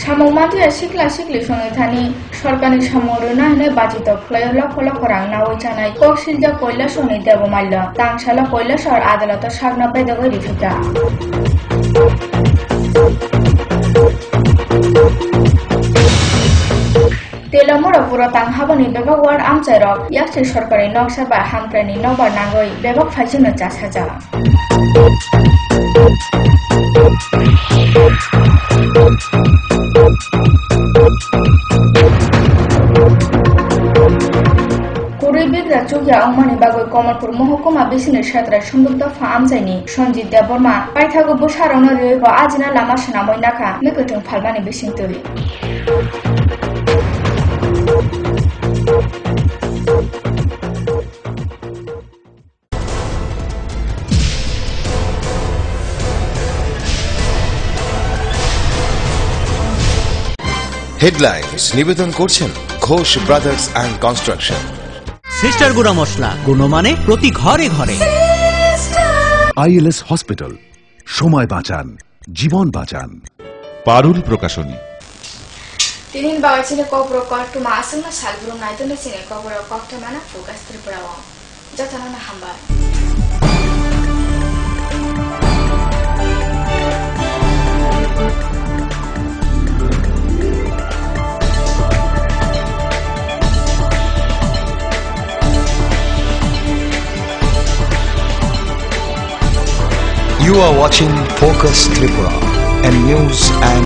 সামুক মাটিয়া সিকলা সিকলি সঙ্গে থানি সরকারি সামুরু নাহনে বাজিত খলায় লক্ষ লক্ষ রাং নাওই জানাই কক্সিলজা কৈলাসহনি দেবমাল্য তাংশালা কৈলাসহর আদালত সাগনা বেদগৈ রিফিকা তেলমরা পুরো তাংহাবনি বেবক ওয়ার্ড আমচাইরক ইয়াকসে সরকারি নকশাবা হামক্রানি নবার নাগই বেবক ফাইজুনো চাসাজা কুড়ি বিঘা চুকিয়া অংমানি বাগৈ কমলপুর মহকুমা বিসিনির সাতরা সুন্দর দফা আমচাইনি সঞ্জিত দেববর্মা পাইথাগো বসারনো রেব আজিনা লামা সোনাময় নাখা মেকটং ফালমানি বিসিং তরি হেডলাইন্স নিবেদন করছেন Ghosh brothers and construction. Sister গুঁড়া মশলা গুণমানে প্রতি ঘরে ঘরে। আইএলএস হসপিটাল, সময় বাঁচান, জীবন বাঁচান। পারুল প্রকাশনী। তিনিন বাগাচিনে কবর কট্টুমা আসংনা সালবুরু নাইতনে চিনে কবর কট্টমানা focus ত্রিপুরাও যথানা Humber. You are watching Focus Tripura, and news and